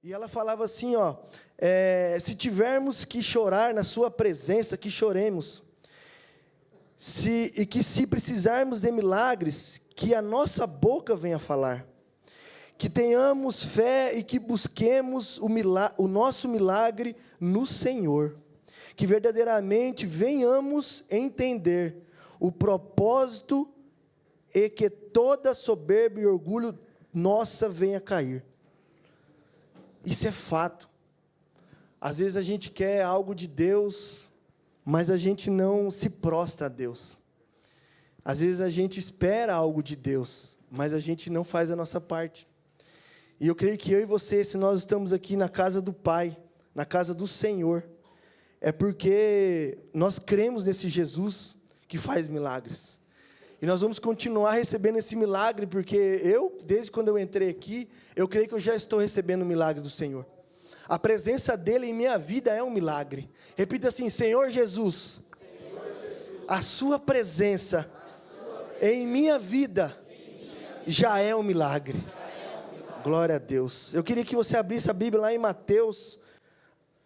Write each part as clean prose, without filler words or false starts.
E ela falava assim, ó, se tivermos que chorar na sua presença, que choremos. E que se precisarmos de milagres, que a nossa boca venha falar. Que tenhamos fé e que busquemos o nosso milagre no Senhor. Que verdadeiramente venhamos entender o propósito e que toda soberba e orgulho nossa venha cair. Isso é fato. Às vezes a gente quer algo de Deus, mas a gente não se prostra a Deus. Às vezes a gente espera algo de Deus, mas a gente não faz a nossa parte. E eu creio que eu e você, se nós estamos aqui na casa do Pai, na casa do Senhor, é porque nós cremos nesse Jesus que faz milagres. E nós vamos continuar recebendo esse milagre, porque desde quando eu entrei aqui, eu creio que eu já estou recebendo o milagre do Senhor. A presença dEle em minha vida é um milagre. Repita assim, Senhor Jesus, a sua presença em minha vida já é um milagre. Glória a Deus. Eu queria que você abrisse a Bíblia lá em Mateus,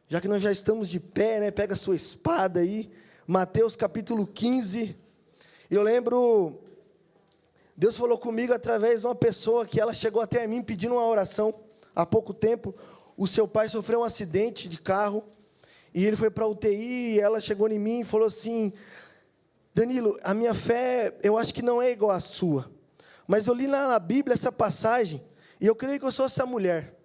já que nós já estamos de pé, né? Pega a sua espada aí, Mateus capítulo 15. Eu lembro, Deus falou comigo através de uma pessoa que ela chegou até mim pedindo uma oração há pouco tempo. O seu pai sofreu um acidente de carro e ele foi para a UTI e ela chegou em mim e falou assim, Danilo, a minha fé eu acho que não é igual à sua, mas eu li lá na Bíblia essa passagem e eu creio que eu sou essa mulher.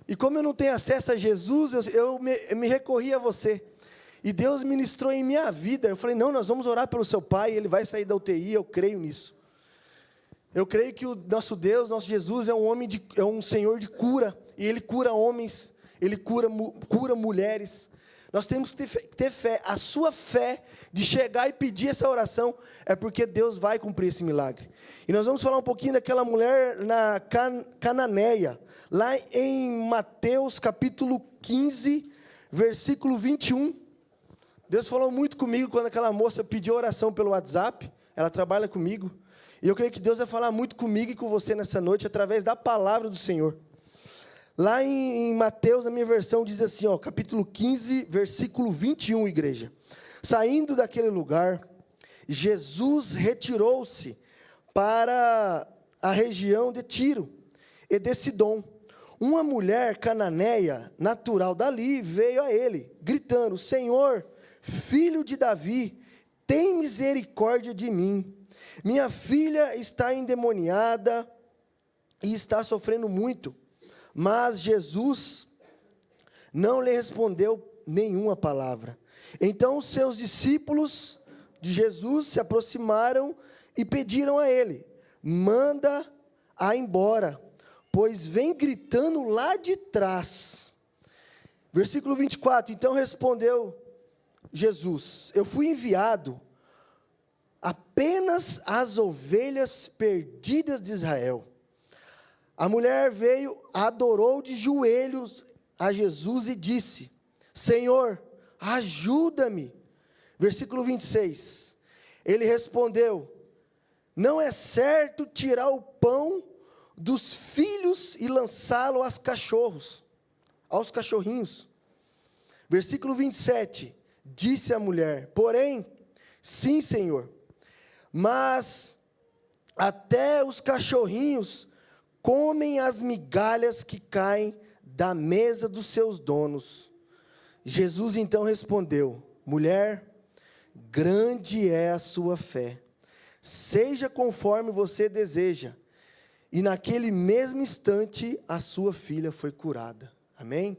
E como eu não tenho acesso a Jesus, eu me recorri a você. E Deus ministrou em minha vida. Eu falei, não, nós vamos orar pelo seu pai, ele vai sair da UTI, eu creio nisso. Eu creio que o nosso Deus, nosso Jesus, é um Senhor de cura. E Ele cura homens, Ele cura mulheres. Nós temos que ter fé. A sua fé de chegar e pedir essa oração é porque Deus vai cumprir esse milagre. E nós vamos falar um pouquinho daquela mulher na Cananeia, lá em Mateus capítulo 15, versículo 21. Deus falou muito comigo quando aquela moça pediu oração pelo WhatsApp. Ela trabalha comigo. E eu creio que Deus vai falar muito comigo e com você nessa noite, através da palavra do Senhor. Lá em Mateus, na minha versão, diz assim, ó, capítulo 15, versículo 21, igreja. Saindo daquele lugar, Jesus retirou-se para a região de Tiro e de Sidom. Uma mulher cananeia, natural dali, veio a ele, gritando, Senhor, Filho de Davi, tem misericórdia de mim. Minha filha está endemoniada e está sofrendo muito. Mas Jesus não lhe respondeu nenhuma palavra. Então os seus discípulos de Jesus se aproximaram e pediram a ele, manda-a embora, pois vem gritando lá de trás. Versículo 24, então respondeu Jesus, eu fui enviado apenas às ovelhas perdidas de Israel. A mulher veio, adorou de joelhos a Jesus e disse, Senhor, ajuda-me. Versículo 26, ele respondeu, não é certo tirar o pão dos filhos e lançá-lo aos cachorrinhos. Versículo 27, disse a mulher, porém, sim, Senhor, mas até os cachorrinhos comem as migalhas que caem da mesa dos seus donos. Jesus então respondeu, mulher, grande é a sua fé, seja conforme você deseja. E naquele mesmo instante, a sua filha foi curada. Amém?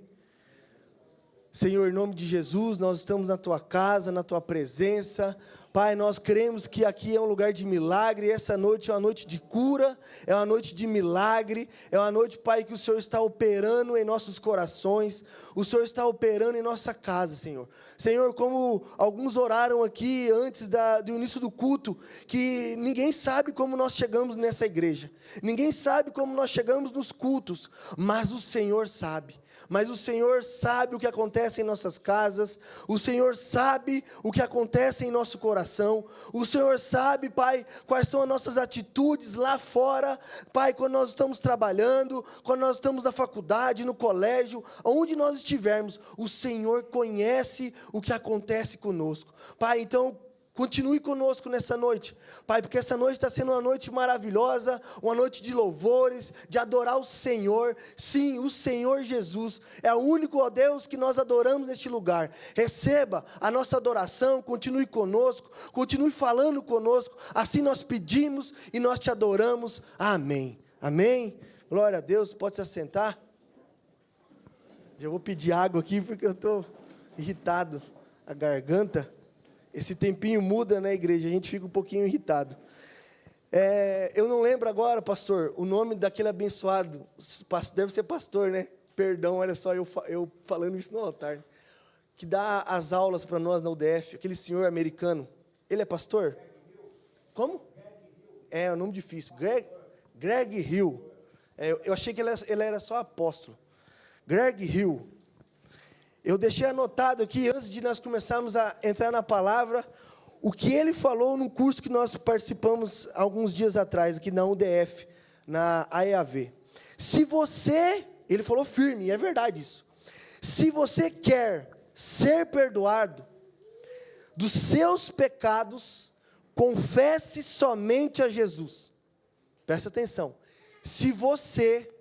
Senhor, em nome de Jesus, nós estamos na Tua casa, na Tua presença. Pai, nós cremos que aqui é um lugar de milagre, essa noite é uma noite de cura, é uma noite de milagre, é uma noite, Pai, que o Senhor está operando em nossos corações, o Senhor está operando em nossa casa, Senhor. Senhor, como alguns oraram aqui antes do início do culto, que ninguém sabe como nós chegamos nessa igreja, ninguém sabe como nós chegamos nos cultos, mas o Senhor sabe. Mas o Senhor sabe o que acontece em nossas casas, o Senhor sabe o que acontece em nosso coração. coração. O Senhor sabe, Pai, quais são as nossas atitudes lá fora, Pai, quando nós estamos trabalhando, quando nós estamos na faculdade, no colégio, onde nós estivermos, o Senhor conhece o que acontece conosco. Pai, então, continue conosco nessa noite, Pai, porque essa noite está sendo uma noite maravilhosa, uma noite de louvores, de adorar o Senhor. Sim, o Senhor Jesus é o único, ó Deus, que nós adoramos neste lugar. Receba a nossa adoração, continue conosco, continue falando conosco, assim nós pedimos e nós te adoramos. Amém. Amém. Glória a Deus, pode se assentar. Já vou pedir água aqui porque eu estou irritado, a garganta. Esse tempinho muda, né, igreja? A gente fica um pouquinho irritado. Eu não lembro agora, pastor, o nome daquele abençoado. Deve ser pastor, né? Perdão, olha só, eu falando isso no altar. Que dá as aulas para nós na UDF, aquele senhor americano. Ele é pastor? Como? É um nome difícil. Greg Hill. Eu achei que ele era só apóstolo. Greg Hill. Eu deixei anotado aqui, antes de nós começarmos a entrar na palavra, o que ele falou num curso que nós participamos alguns dias atrás, aqui na UDF, na AEAV. Ele falou firme, e é verdade isso. Se você quer ser perdoado dos seus pecados, confesse somente a Jesus. Presta atenção. Se você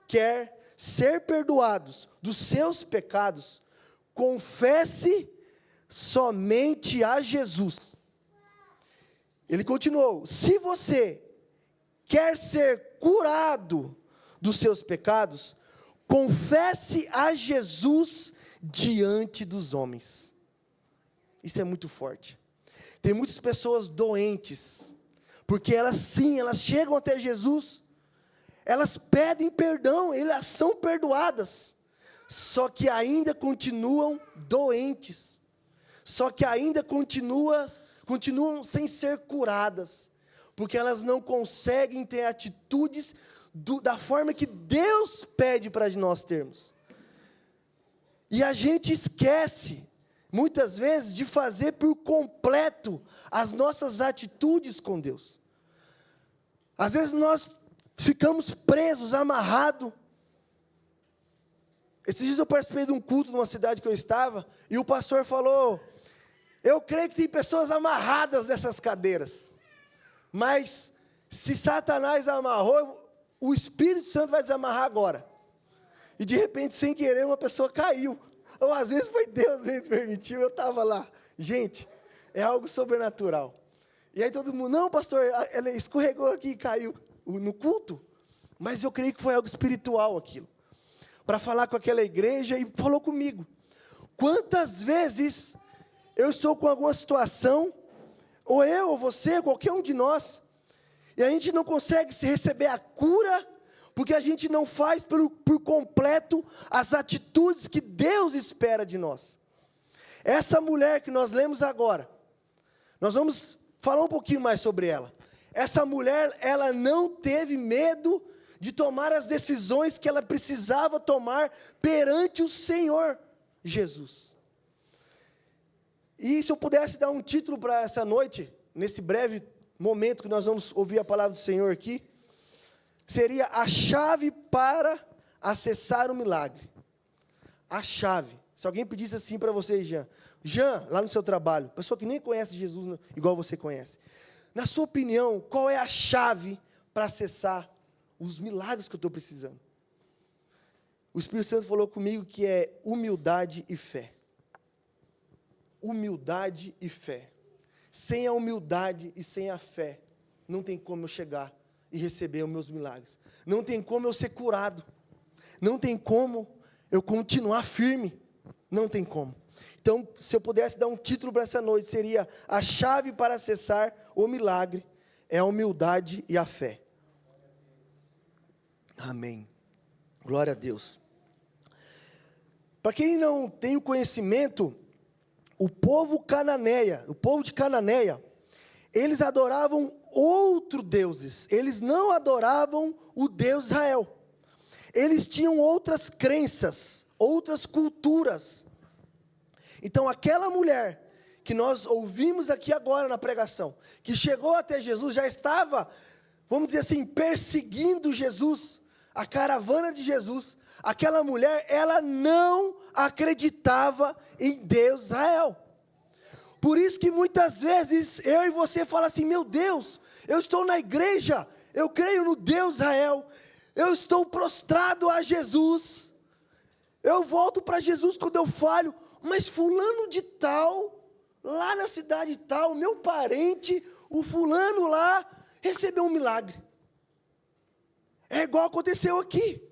quer ser perdoado dos seus pecados, confesse somente a Jesus. Ele continuou: se você quer ser curado dos seus pecados, confesse a Jesus diante dos homens. Isso é muito forte. Tem muitas pessoas doentes, porque elas chegam até Jesus, elas pedem perdão, elas são perdoadas, só que ainda continuam doentes, só que ainda continuam sem ser curadas, porque elas não conseguem ter atitudes da forma que Deus pede para nós termos. E a gente esquece, muitas vezes, de fazer por completo as nossas atitudes com Deus. Às vezes nós ficamos presos, amarrados. Esses dias eu participei de um culto numa cidade que eu estava, e o pastor falou: eu creio que tem pessoas amarradas nessas cadeiras, mas se Satanás amarrou, o Espírito Santo vai desamarrar agora. E de repente, sem querer, uma pessoa caiu. Ou às vezes foi Deus mesmo que permitiu, eu estava lá. Gente, é algo sobrenatural. E aí todo mundo: não, pastor, ela escorregou aqui e caiu no culto. Mas eu creio que foi algo espiritual aquilo, para falar com aquela igreja, e falou comigo. Quantas vezes eu estou com alguma situação, ou eu, ou você, qualquer um de nós, e a gente não consegue se receber a cura, porque a gente não faz por completo as atitudes que Deus espera de nós. Essa mulher que nós lemos agora, nós vamos falar um pouquinho mais sobre ela. Essa mulher, ela não teve medo de tomar as decisões que ela precisava tomar perante o Senhor Jesus. E se eu pudesse dar um título para essa noite, nesse breve momento que nós vamos ouvir a palavra do Senhor aqui, seria a chave para acessar o milagre. A chave. Se alguém pedisse assim para você, Jean, lá no seu trabalho, pessoa que nem conhece Jesus igual você conhece, na sua opinião, qual é a chave para acessar os milagres que eu estou precisando? O Espírito Santo falou comigo que é humildade e fé. Humildade e fé. Sem a humildade e sem a fé, não tem como eu chegar e receber os meus milagres. Não tem como eu ser curado. Não tem como eu continuar firme. Não tem como. Então, se eu pudesse dar um título para essa noite, seria: a chave para acessar o milagre é a humildade e a fé. Amém. Glória a Deus. Para quem não tem o conhecimento, o povo de Cananeia, eles adoravam outros deuses. Eles não adoravam o Deus Israel. Eles tinham outras crenças, outras culturas. Então, aquela mulher que nós ouvimos aqui agora na pregação, que chegou até Jesus, já estava, vamos dizer assim, perseguindo Jesus, a caravana de Jesus, aquela mulher, ela não acreditava em Deus Israel. Por isso que muitas vezes eu e você fala assim: meu Deus, eu estou na igreja, eu creio no Deus Israel, eu estou prostrado a Jesus, eu volto para Jesus quando eu falho, mas fulano de tal, lá na cidade tal, meu parente, o fulano lá, recebeu um milagre. É igual aconteceu aqui.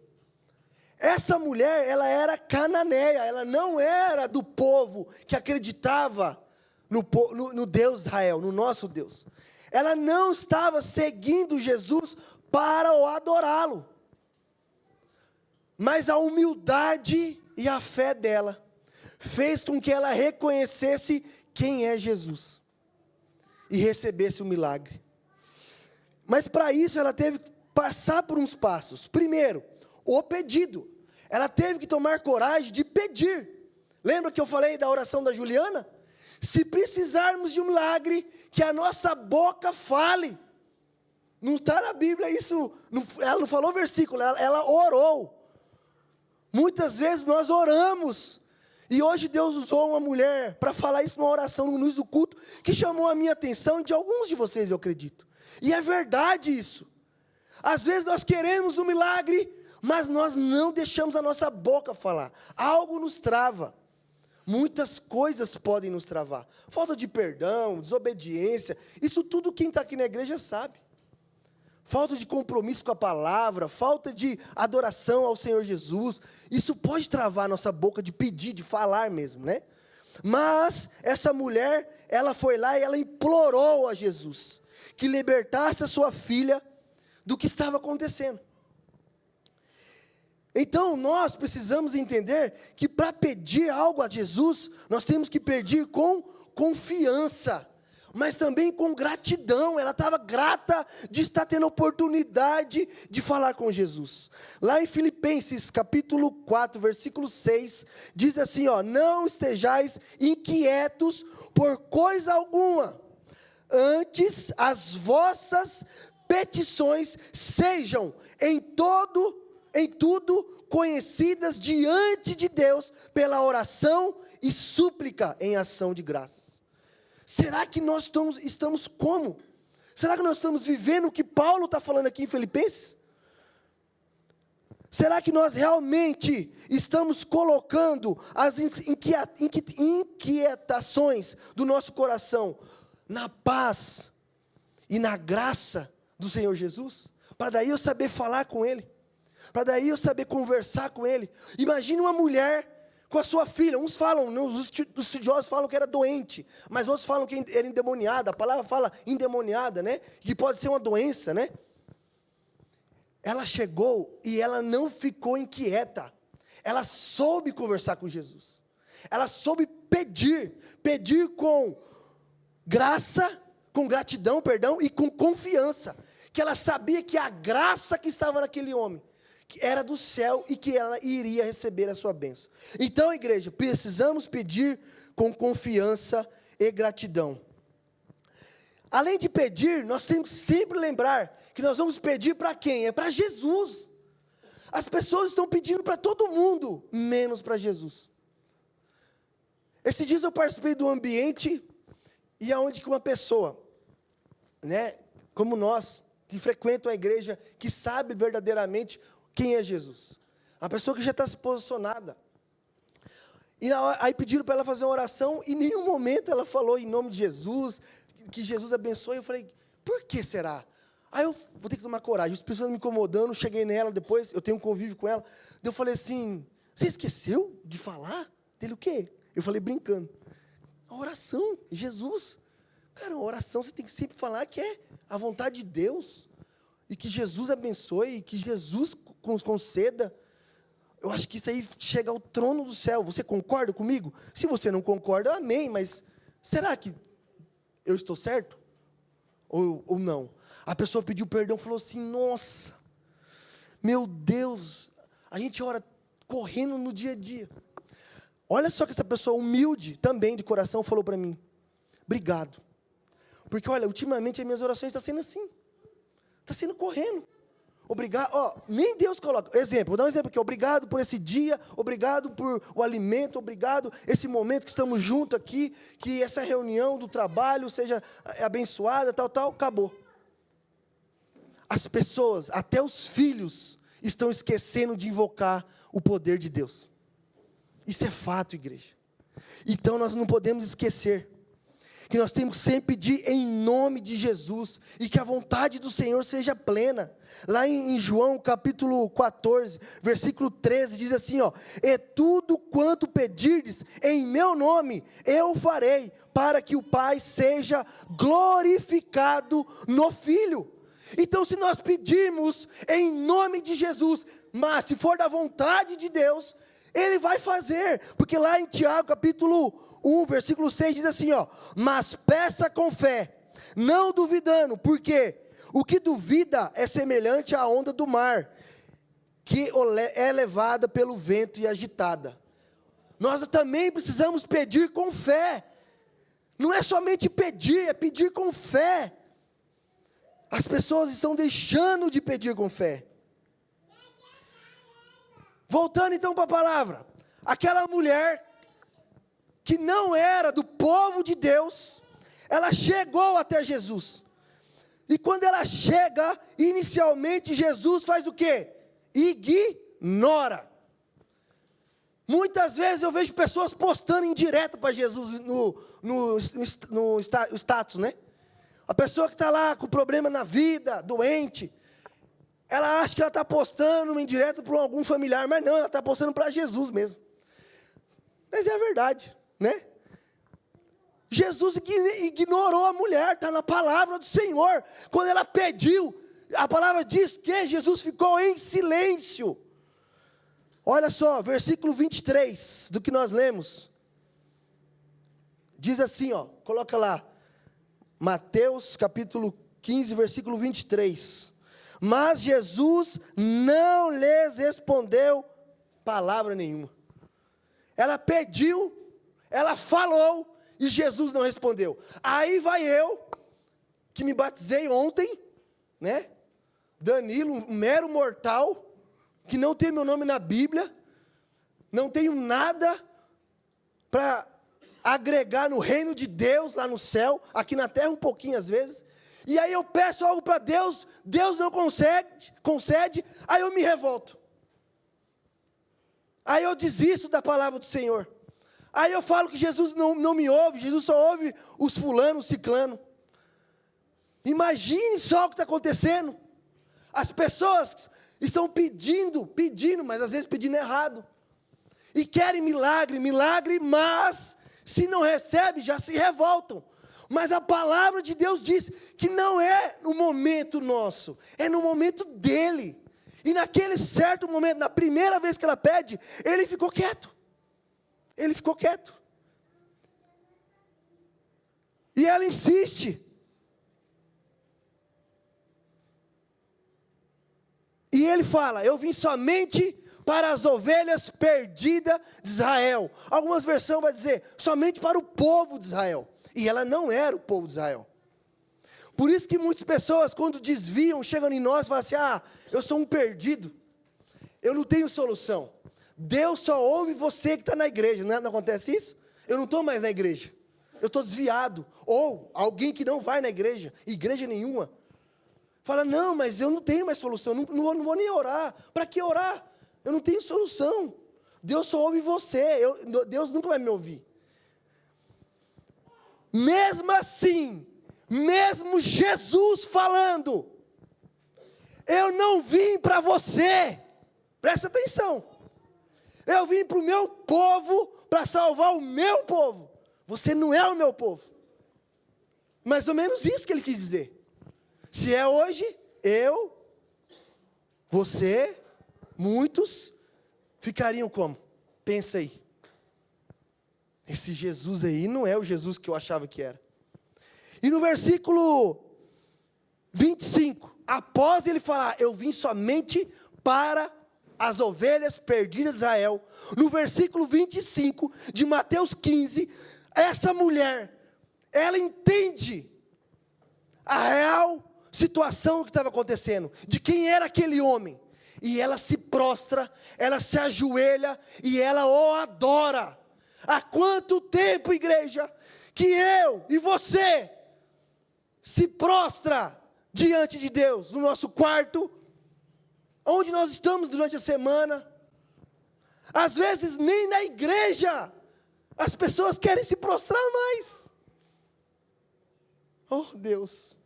Essa mulher, ela era cananeia, ela não era do povo que acreditava no Deus Israel, no nosso Deus. Ela não estava seguindo Jesus para o adorá-lo. Mas a humildade e a fé dela fez com que ela reconhecesse quem é Jesus e recebesse o milagre. Mas para isso ela teve que passar por uns passos. Primeiro, o pedido. Ela teve que tomar coragem de pedir. Lembra que eu falei da oração da Juliana? Se precisarmos de um milagre, que a nossa boca fale. Não está na Bíblia isso, ela não falou versículo, ela orou. Muitas vezes nós oramos, e hoje Deus usou uma mulher para falar isso numa oração no início do culto, que chamou a minha atenção e de alguns de vocês, eu acredito. E é verdade isso. Às vezes nós queremos um milagre, mas nós não deixamos a nossa boca falar. Algo nos trava. Muitas coisas podem nos travar. Falta de perdão, desobediência, isso tudo quem está aqui na igreja sabe. Falta de compromisso com a palavra, falta de adoração ao Senhor Jesus, isso pode travar a nossa boca de pedir, de falar mesmo, né? Mas essa mulher, ela foi lá e ela implorou a Jesus que libertasse a sua filha do que estava acontecendo. Então, nós precisamos entender que para pedir algo a Jesus, nós temos que pedir com confiança, mas também com gratidão. Ela estava grata de estar tendo oportunidade de falar com Jesus. Lá em Filipenses, capítulo 4, versículo 6, diz assim, ó: não estejais inquietos por coisa alguma, antes as vossas petições sejam em tudo conhecidas diante de Deus pela oração e súplica em ação de graças. Será que nós estamos como? Será que nós estamos vivendo o que Paulo está falando aqui em Filipenses? Será que nós realmente estamos colocando as inquietações do nosso coração na paz e na graça do Senhor Jesus? Para daí eu saber falar com Ele, para daí eu saber conversar com Ele. Imagine uma mulher com a sua filha. Uns falam, os estudiosos falam que era doente, mas outros falam que era endemoniada. A palavra fala endemoniada, né? Que pode ser uma doença, né? Ela chegou e ela não ficou inquieta. Ela soube conversar com Jesus. Ela soube pedir com graça, com gratidão, perdão, e com confiança. Que ela sabia que a graça que estava naquele homem que era do céu e que ela iria receber a sua bênção. Então, igreja, precisamos pedir com confiança e gratidão. Além de pedir, nós temos que sempre lembrar que nós vamos pedir para quem? É para Jesus. As pessoas estão pedindo para todo mundo, menos para Jesus. Esses dias eu participei de um ambiente e aonde que uma pessoa, né, como nós, que frequentam a igreja, que sabe verdadeiramente quem é Jesus. A pessoa que já está se posicionada. E aí pediram para ela fazer uma oração, e em nenhum momento ela falou em nome de Jesus, que Jesus abençoe. Eu falei, por que será? Aí eu vou ter que tomar coragem. As pessoas me incomodando, cheguei nela depois, eu tenho um convívio com ela. Eu falei assim, você esqueceu de falar? Dele o quê? Eu falei brincando. A oração, Jesus. Cara, a oração você tem que sempre falar que é a vontade de Deus. E que Jesus abençoe, e que Jesus conceda. Eu acho que isso aí chega ao trono do céu. Você concorda comigo? Se você não concorda, amém, mas será que eu estou certo? Ou não? A pessoa pediu perdão, falou assim, nossa, meu Deus, a gente ora correndo no dia a dia. Olha só que essa pessoa humilde, também de coração, falou para mim, obrigado. Porque, olha, ultimamente as minhas orações estão sendo assim. Está sendo correndo. Obrigado, nem Deus coloca. Exemplo, vou dar um exemplo aqui. Obrigado por esse dia, obrigado por o alimento, obrigado esse momento que estamos juntos aqui, que essa reunião do trabalho seja abençoada, tal, acabou. As pessoas, até os filhos, estão esquecendo de invocar o poder de Deus. Isso é fato, igreja. Então nós não podemos esquecer que nós temos que sempre pedir em nome de Jesus, e que a vontade do Senhor seja plena. Lá em João capítulo 14, versículo 13, diz assim, e tudo quanto pedirdes em meu nome, eu farei, para que o Pai seja glorificado no Filho. Então, se nós pedirmos em nome de Jesus, mas se for da vontade de Deus, Ele vai fazer, porque lá em Tiago capítulo 1, versículo 6 diz assim, mas peça com fé, não duvidando, porque o que duvida é semelhante à onda do mar, que é levada pelo vento e agitada. Nós também precisamos pedir com fé, não é somente pedir, é pedir com fé. As pessoas estão deixando de pedir com fé. Voltando então para a palavra, aquela mulher que não era do povo de Deus, ela chegou até Jesus, e quando ela chega, inicialmente Jesus faz o quê? Ignora. Muitas vezes eu vejo pessoas postando indireto para Jesus no status, né? A pessoa que está lá com problema na vida, doente, ela acha que ela está postando uma indireta para algum familiar, mas não, ela está postando para Jesus mesmo. Mas é a verdade, né? Jesus ignorou a mulher, está na palavra do Senhor. Quando ela pediu, a palavra diz que Jesus ficou em silêncio. Olha só, versículo 23 do que nós lemos. Diz assim, coloca lá. Mateus capítulo 15, versículo 23. Mas Jesus não lhes respondeu palavra nenhuma. Ela pediu, ela falou, e Jesus não respondeu. Aí vai eu, que me batizei ontem, né? Danilo, um mero mortal, que não tem meu nome na Bíblia, não tenho nada para agregar no reino de Deus lá no céu, aqui na terra um pouquinho às vezes, e aí eu peço algo para Deus, Deus não concede, aí eu me revolto, aí eu desisto da palavra do Senhor, aí eu falo que Jesus não me ouve, Jesus só ouve os fulanos, os ciclanos. Imagine só o que está acontecendo, as pessoas estão pedindo, mas às vezes pedindo errado, e querem milagre, mas se não recebe, já se revoltam. Mas a palavra de Deus diz que não é no momento nosso, é no momento dele. E naquele certo momento, na primeira vez que ela pede, ele ficou quieto. Ele ficou quieto. E ela insiste. E ele fala, eu vim somente para as ovelhas perdidas de Israel. Algumas versões vão dizer, somente para o povo de Israel. E ela não era o povo de Israel. Por isso que muitas pessoas, quando desviam, chegam em nós e falam assim, eu sou um perdido. Eu não tenho solução. Deus só ouve você que está na igreja. Não acontece isso? Eu não estou mais na igreja. Eu estou desviado. Ou alguém que não vai na igreja nenhuma. Fala, não, mas eu não tenho mais solução. Não vou nem orar. Para que orar? Eu não tenho solução. Deus só ouve você. Deus nunca vai me ouvir. Mesmo assim, mesmo Jesus falando, eu não vim para você, presta atenção, eu vim para o meu povo, para salvar o meu povo, você não é o meu povo, mais ou menos isso que ele quis dizer. Se é hoje, eu, você, muitos, ficariam como? Pensa aí. Esse Jesus aí não é o Jesus que eu achava que era. E no versículo 25, após ele falar, eu vim somente para as ovelhas perdidas de Israel, no versículo 25 de Mateus 15, essa mulher, ela entende a real situação que estava acontecendo, de quem era aquele homem, e ela se prostra, ela se ajoelha, e ela o adora. Há quanto tempo, igreja, que eu e você se prostra diante de Deus, no nosso quarto, onde nós estamos durante a semana? Às vezes nem na igreja as pessoas querem se prostrar mais. Oh Deus,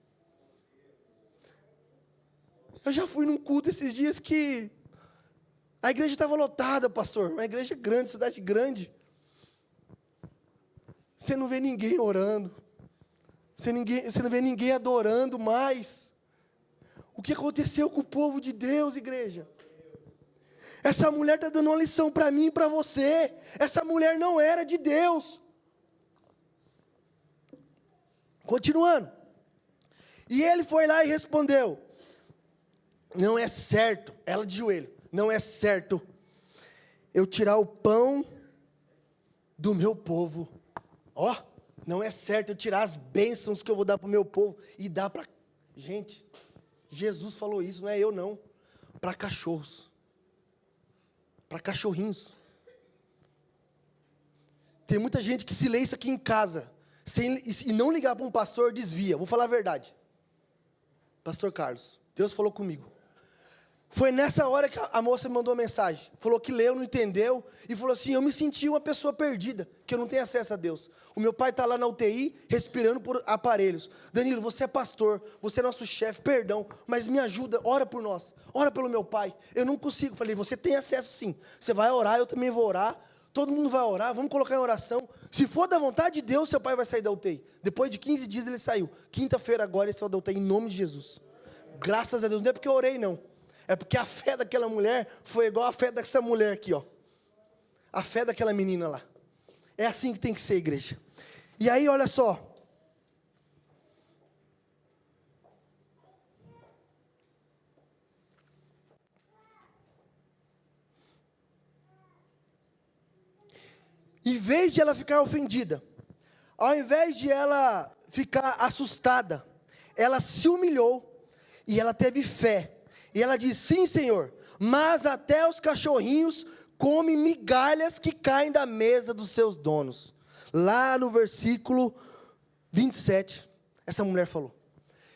eu já fui num culto esses dias que a igreja estava lotada, pastor, uma igreja grande, cidade grande. Você não vê ninguém orando, você não vê ninguém adorando mais. O que aconteceu com o povo de Deus, igreja? Essa mulher está dando uma lição para mim e para você. Essa mulher não era de Deus. Continuando. E ele foi lá e respondeu: não é certo, ela de joelho, não é certo eu tirar o pão do meu povo. Ó, não é certo eu tirar as bênçãos que eu vou dar para o meu povo e dar para... Gente, Jesus falou isso, não é eu não. Para cachorros. Para cachorrinhos. Tem muita gente que se lê isso aqui em casa, e não ligar para um pastor, desvia. Vou falar a verdade. Pastor Carlos, Deus falou comigo. Foi nessa hora que a moça me mandou uma mensagem. Falou que leu, não entendeu. E falou assim, eu me senti uma pessoa perdida, que eu não tenho acesso a Deus. O meu pai está lá na UTI, respirando por aparelhos. Danilo, você é pastor, você é nosso chefe, perdão, mas me ajuda, ora por nós. Ora pelo meu pai. Eu não consigo. Falei, você tem acesso sim. Você vai orar, eu também vou orar. Todo mundo vai orar, vamos colocar em oração. Se for da vontade de Deus, seu pai vai sair da UTI. Depois de 15 dias ele saiu. Quinta-feira agora ele saiu da UTI, em nome de Jesus. Graças a Deus, não é porque eu orei não. É porque a fé daquela mulher foi igual a fé dessa mulher aqui, ó. A fé daquela menina lá. É assim que tem que ser, igreja. E aí, olha só. Em vez de ela ficar ofendida, ao invés de ela ficar assustada, ela se humilhou e ela teve fé. E ela disse, sim, Senhor, mas até os cachorrinhos comem migalhas que caem da mesa dos seus donos. Lá no versículo 27, essa mulher falou,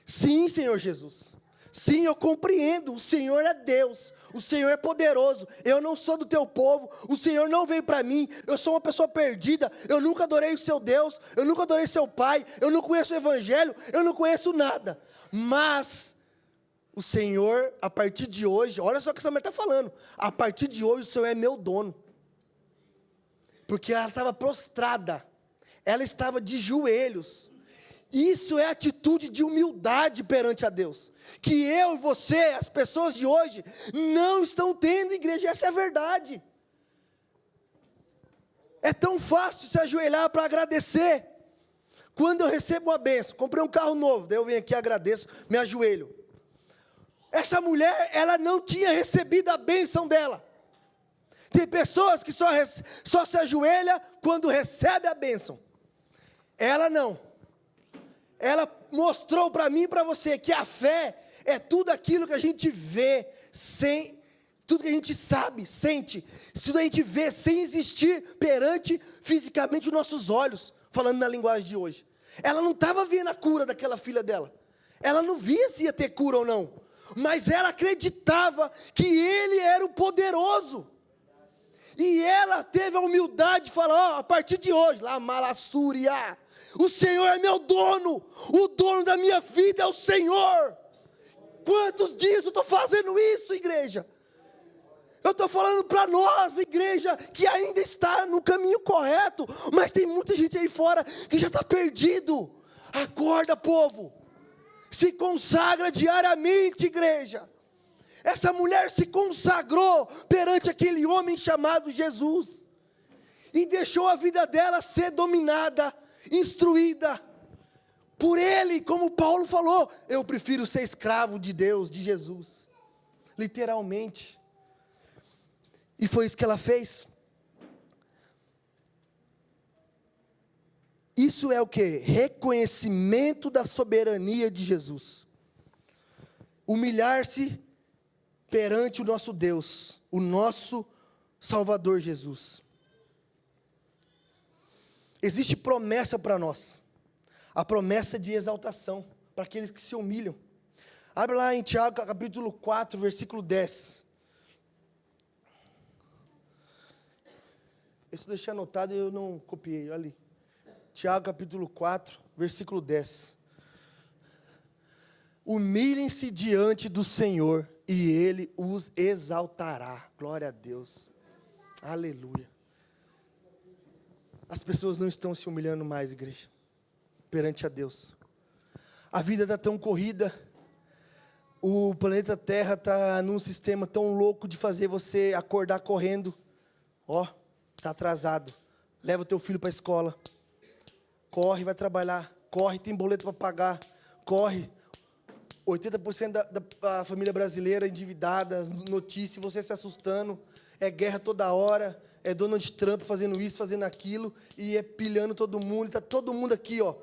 sim, Senhor Jesus, sim, eu compreendo, o Senhor é Deus, o Senhor é poderoso, eu não sou do teu povo, o Senhor não veio para mim, eu sou uma pessoa perdida, eu nunca adorei o seu Deus, eu nunca adorei seu Pai, eu não conheço o Evangelho, eu não conheço nada, mas... o Senhor, a partir de hoje, olha só o que essa mulher está falando, a partir de hoje o Senhor é meu dono, porque ela estava prostrada, ela estava de joelhos, isso é atitude de humildade perante a Deus, que eu e você, as pessoas de hoje, não estão tendo, igreja, essa é a verdade, é tão fácil se ajoelhar para agradecer, quando eu recebo uma bênção, comprei um carro novo, daí eu venho aqui e agradeço, me ajoelho. Essa mulher, ela não tinha recebido a bênção dela. Tem pessoas que só se ajoelha quando recebe a bênção. Ela não. Ela mostrou para mim e para você que a fé é tudo aquilo que a gente vê, tudo que a gente sabe, sente, tudo a gente vê sem existir perante fisicamente os nossos olhos, falando na linguagem de hoje. Ela não estava vendo a cura daquela filha dela. Ela não via se ia ter cura ou não. Mas ela acreditava que ele era o poderoso. E ela teve a humildade de falar, a partir de hoje, lá Malassúria, o Senhor é meu dono, o dono da minha vida é o Senhor. Quantos dias eu estou fazendo isso, igreja? Eu estou falando para nós, igreja, que ainda está no caminho correto, mas tem muita gente aí fora que já está perdido. Acorda, povo. Se consagra diariamente, igreja. Essa mulher se consagrou perante aquele homem chamado Jesus. E deixou a vida dela ser dominada, instruída por ele, como Paulo falou. Eu prefiro ser escravo de Deus, de Jesus. Literalmente. E foi isso que ela fez. Isso é o quê? Reconhecimento da soberania de Jesus. Humilhar-se perante o nosso Deus, o nosso Salvador Jesus. Existe promessa para nós. A promessa de exaltação para aqueles que se humilham. Abre lá em Tiago capítulo 4, versículo 10. Isso eu deixei anotado e eu não copiei, olha ali. Tiago capítulo 4, versículo 10. Humilhem-se diante do Senhor e Ele os exaltará. Glória a Deus. Aleluia. As pessoas não estão se humilhando mais, igreja, perante a Deus. A vida está tão corrida. O planeta Terra está num sistema tão louco de fazer você acordar correndo. Ó, está atrasado. Leva o teu filho para a escola. Corre, vai trabalhar. Corre, tem boleto para pagar. Corre. 80% da família brasileira endividada, notícias, você se assustando. É guerra toda hora. É Donald Trump fazendo isso, fazendo aquilo. E é pilhando todo mundo. Está todo mundo aqui, ó,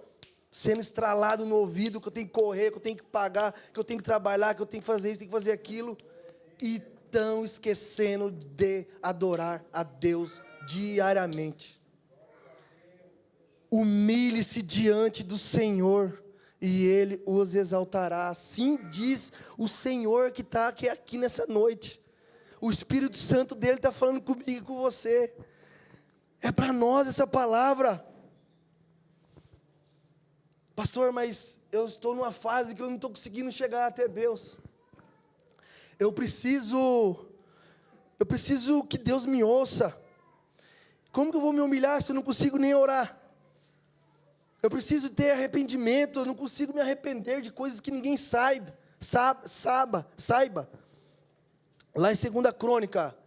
sendo estralado no ouvido, que eu tenho que correr, que eu tenho que pagar, que eu tenho que trabalhar, que eu tenho que fazer isso, tenho que fazer aquilo. E estão esquecendo de adorar a Deus diariamente. Humilhe-se diante do Senhor e Ele os exaltará. Assim diz o Senhor que está aqui nessa noite. O Espírito Santo dele está falando comigo e com você. É para nós essa palavra. Pastor, mas eu estou numa fase que eu não estou conseguindo chegar até Deus. Eu preciso que Deus me ouça. Como que eu vou me humilhar se eu não consigo nem orar? Eu preciso ter arrependimento, eu não consigo me arrepender de coisas que ninguém saiba. Lá em 2 Crônica,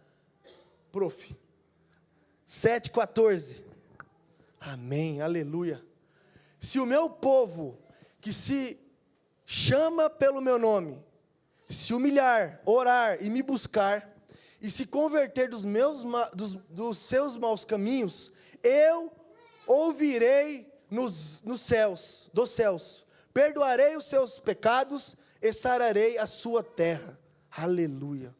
7:14. Amém, aleluia. Se o meu povo, que se chama pelo meu nome, se humilhar, orar e me buscar, e se converter dos seus maus caminhos, eu ouvirei dos céus, perdoarei os seus pecados e sararei a sua terra. Aleluia.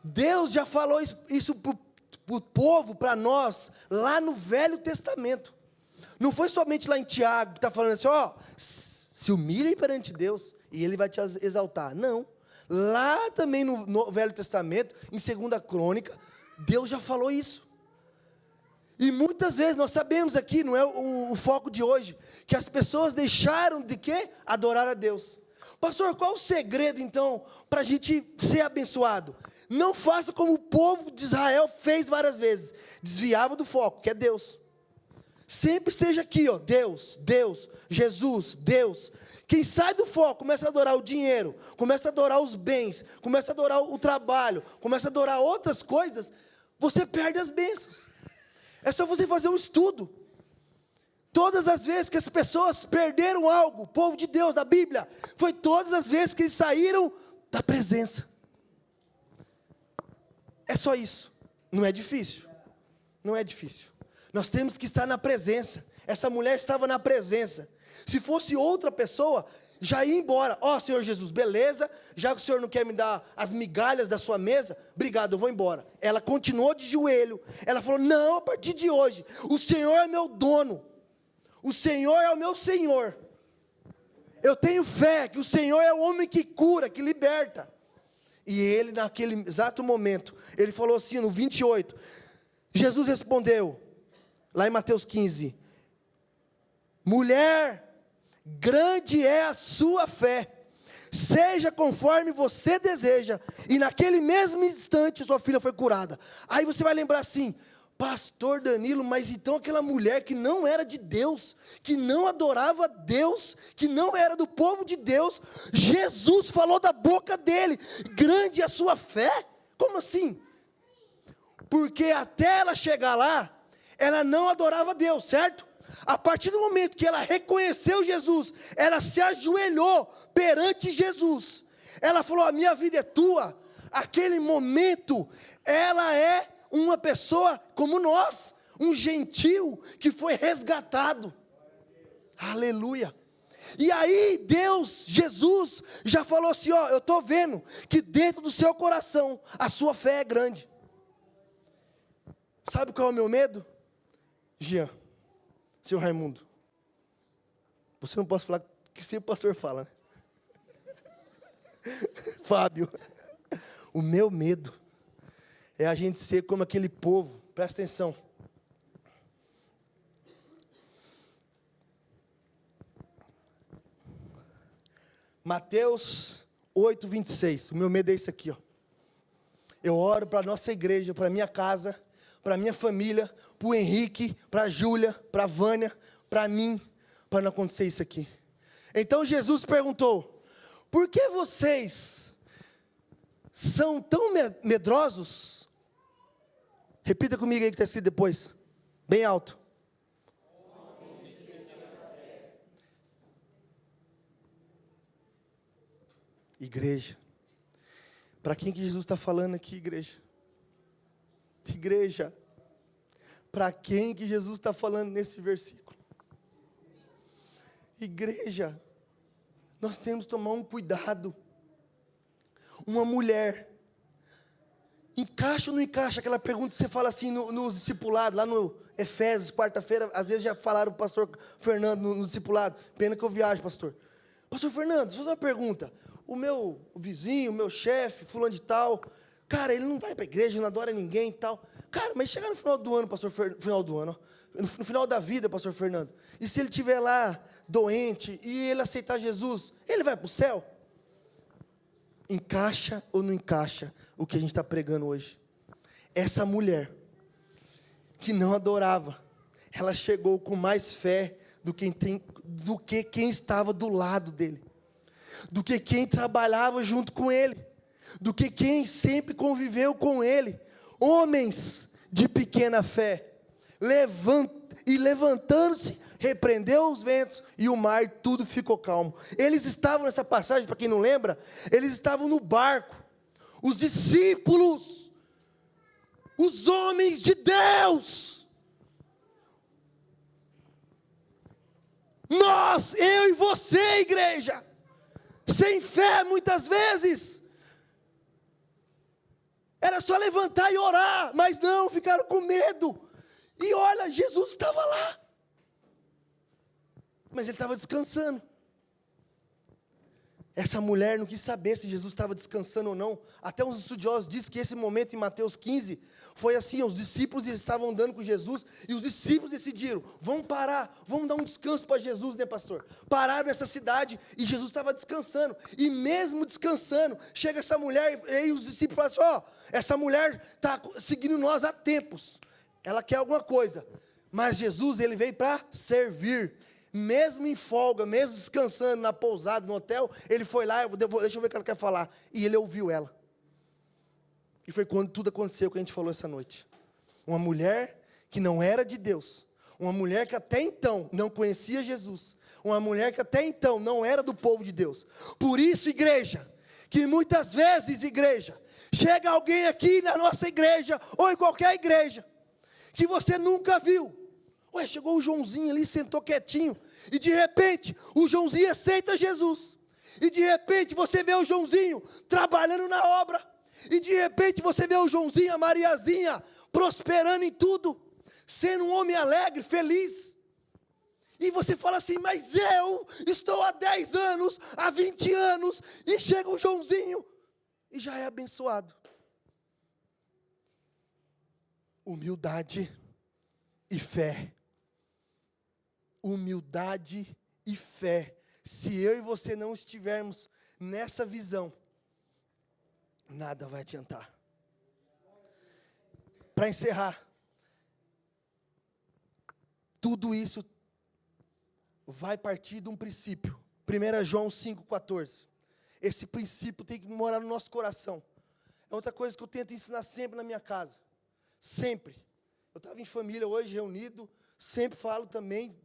Deus já falou isso para o povo, para nós, lá no Velho Testamento. Não foi somente lá em Tiago, que está falando assim, ó, se humilhem perante Deus, e Ele vai te exaltar. Não. Lá também no Velho Testamento, em 2 Crônica, Deus já falou isso. E muitas vezes, nós sabemos aqui, não é o foco de hoje, que as pessoas deixaram de quê? Adorar a Deus. Pastor, qual o segredo então, para a gente ser abençoado? Não faça como o povo de Israel fez várias vezes, desviava do foco, que é Deus. Sempre esteja aqui, ó, Deus, Jesus, Deus. Quem sai do foco, começa a adorar o dinheiro, começa a adorar os bens, começa a adorar o trabalho, começa a adorar outras coisas, você perde as bênçãos. É só você fazer um estudo. Todas as vezes que as pessoas perderam algo, o povo de Deus, da Bíblia, foi todas as vezes que eles saíram da presença. É só isso. Não é difícil. Não é difícil. Nós temos que estar na presença. Essa mulher estava na presença. Se fosse outra pessoa, já ia embora. Ó, Senhor Jesus, beleza, já que o Senhor não quer me dar as migalhas da sua mesa, obrigado, eu vou embora. Ela continuou de joelho. Ela falou, não, a partir de hoje, o Senhor é meu dono. O Senhor é o meu Senhor. Eu tenho fé que o Senhor é o homem que cura, que liberta. E ele, naquele exato momento, ele falou assim, no 28, Jesus respondeu, lá em Mateus 15, mulher, grande é a sua fé, seja conforme você deseja, e naquele mesmo instante sua filha foi curada. Aí você vai lembrar assim, pastor Danilo, mas então aquela mulher que não era de Deus, que não adorava Deus, que não era do povo de Deus, Jesus falou da boca dele, grande é a sua fé? Como assim? Porque até ela chegar lá, ela não adorava Deus, certo? A partir do momento que ela reconheceu Jesus, ela se ajoelhou perante Jesus, ela falou, a minha vida é tua. Aquele momento, ela é uma pessoa como nós, um gentil que foi resgatado. Aleluia. E aí Jesus já falou assim, ó, eu estou vendo que dentro do seu coração a sua fé é grande. Sabe qual é o meu medo? Jean, seu Raimundo, você não pode falar o que sempre o pastor fala, né? Fábio, o meu medo é a gente ser como aquele povo, presta atenção. Mateus 8, 26, o meu medo é isso aqui, ó. Eu oro para a nossa igreja, para a minha casa, para a minha família, para o Henrique, para a Júlia, para a Vânia, para mim, para não acontecer isso aqui. Então Jesus perguntou, por que vocês são tão medrosos? Repita comigo aí que está escrito depois, bem alto. Igreja, para quem que Jesus está falando aqui, igreja? Igreja, para quem que Jesus está falando nesse versículo? Igreja, nós temos que tomar um cuidado. Uma mulher, encaixa ou não encaixa aquela pergunta que você fala assim no discipulado, lá no Efésios, quarta-feira, às vezes já falaram para o pastor Fernando no discipulado, pena que eu viajo, pastor. Pastor Fernando, deixa eu fazer uma pergunta. O meu vizinho, o meu chefe, fulano de tal, cara, ele não vai para a igreja, não adora ninguém e tal. Cara, mas chega no final do ano, final do ano, ó, no final da vida, pastor Fernando, e se ele estiver lá, doente, e ele aceitar Jesus, ele vai para o céu? Encaixa ou não encaixa o que a gente está pregando hoje? Essa mulher, que não adorava, ela chegou com mais fé do que quem estava do lado dele, do que quem trabalhava junto com ele, do que quem sempre conviveu com ele. Homens de pequena fé, levantando-se, repreendeu os ventos e o mar, tudo ficou calmo. Eles estavam nessa passagem, para quem não lembra, eles estavam no barco, os discípulos, os homens de Deus, nós, eu e você, igreja, sem fé muitas vezes, era só levantar e orar, mas não, ficaram com medo, e olha, Jesus estava lá, mas ele estava descansando. Essa mulher não quis saber se Jesus estava descansando ou não. Até uns estudiosos dizem que esse momento em Mateus 15, foi assim, os discípulos estavam andando com Jesus, e os discípulos decidiram, vamos parar, vamos dar um descanso para Jesus, né, pastor? Pararam nessa cidade, e Jesus estava descansando, e mesmo descansando, chega essa mulher, e aí os discípulos falam assim, ó, essa mulher está seguindo nós há tempos, ela quer alguma coisa, mas Jesus, ele veio para servir. Mesmo em folga, mesmo descansando na pousada, no hotel, ele foi lá, deixa eu ver o que ela quer falar, e ele ouviu ela, e foi quando tudo aconteceu que a gente falou essa noite. Uma mulher que não era de Deus, uma mulher que até então não conhecia Jesus, uma mulher que até então não era do povo de Deus. Por isso, igreja, que muitas vezes, igreja, chega alguém aqui na nossa igreja, ou em qualquer igreja, que você nunca viu. Ué, chegou o Joãozinho ali, sentou quietinho, e de repente, o Joãozinho aceita Jesus, e de repente você vê o Joãozinho trabalhando na obra, e de repente você vê o Joãozinho, a Mariazinha, prosperando em tudo, sendo um homem alegre, feliz, e você fala assim, mas eu estou há 10 anos, há 20 anos, e chega o Joãozinho, e já é abençoado. Humildade e fé. Humildade e fé. Se eu e você não estivermos nessa visão, nada vai adiantar. Para encerrar, tudo isso vai partir de um princípio. 1 João 5,14. Esse princípio tem que morar no nosso coração. É outra coisa que eu tento ensinar sempre na minha casa. Sempre. Eu estava em família hoje, reunido, sempre falo também,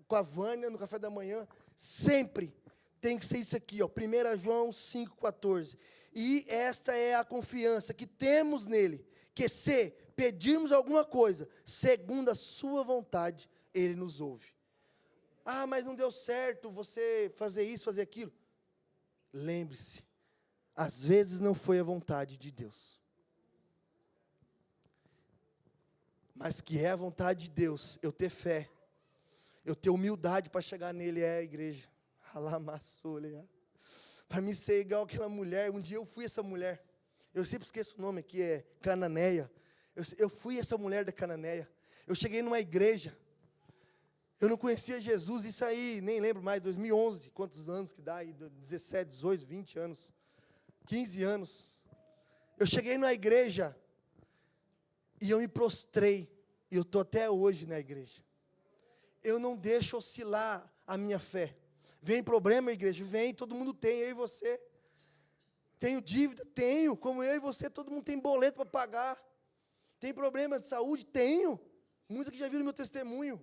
com a Vânia, no café da manhã, sempre tem que ser isso aqui, ó, 1 João 5,14, e esta é a confiança que temos nele, que se pedirmos alguma coisa, segundo a sua vontade, Ele nos ouve. Ah, mas não deu certo você fazer isso, fazer aquilo. Lembre-se, às vezes não foi a vontade de Deus. Mas que é a vontade de Deus, eu ter fé, eu ter humildade para chegar nele, é a igreja. Para mim ser igual aquela mulher, um dia eu fui essa mulher. Eu sempre esqueço o nome aqui, é Cananeia. Eu fui essa mulher da Cananeia. Eu cheguei numa igreja. Eu não conhecia Jesus, isso aí, nem lembro mais, 2011, quantos anos que dá aí, 17, 18, 20 anos, 15 anos. Eu cheguei na igreja, e eu me prostrei, e eu estou até hoje na igreja. Eu não deixo oscilar a minha fé. Vem problema, igreja? Vem, todo mundo tem, eu e você. Tenho dívida? Tenho, como eu e você, todo mundo tem boleto para pagar. Tem problema de saúde? Tenho. Muitos aqui já viram meu testemunho.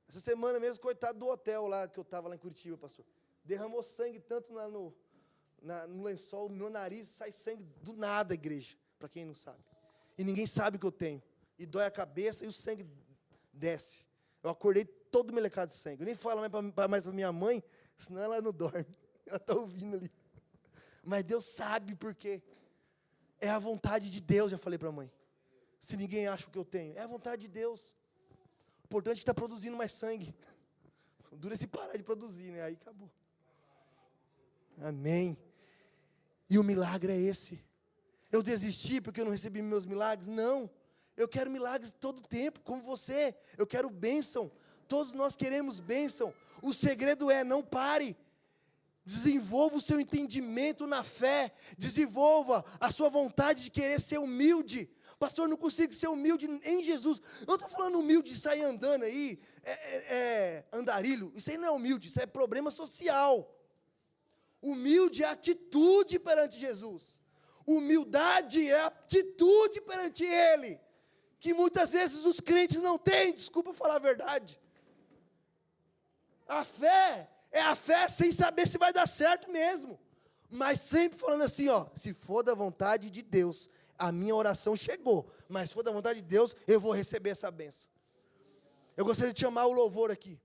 Essa semana mesmo, coitado do hotel lá, que eu estava lá em Curitiba, pastor. Derramou sangue tanto lá no lençol, no meu nariz, sai sangue do nada, igreja, para quem não sabe. E ninguém sabe o que eu tenho. E dói a cabeça e o sangue desce. Eu acordei todo melecado de sangue. Eu nem falo mais para minha mãe, senão ela não dorme. Ela está ouvindo ali. Mas Deus sabe por quê. É a vontade de Deus, já falei para a mãe. Se ninguém acha o que eu tenho. É a vontade de Deus. O importante é que está produzindo mais sangue. Dura se parar de produzir, né? Aí acabou. Amém. E o milagre é esse. Eu desisti porque eu não recebi meus milagres? Não. Eu quero milagres todo o tempo, como você. Eu quero bênção. Todos nós queremos bênção. O segredo é, não pare. Desenvolva o seu entendimento na fé. Desenvolva a sua vontade de querer ser humilde. Pastor, eu não consigo ser humilde em Jesus. Eu não estou falando humilde de sair andando aí, andarilho. Isso aí não é humilde, isso é problema social. Humilde é atitude perante Jesus. Humildade é atitude perante Ele. Que muitas vezes os crentes não têm, desculpa falar a verdade. A fé é a fé sem saber se vai dar certo mesmo. Mas sempre falando assim, ó, se for da vontade de Deus, a minha oração chegou. Mas se for da vontade de Deus, eu vou receber essa bênção. Eu gostaria de chamar o louvor aqui.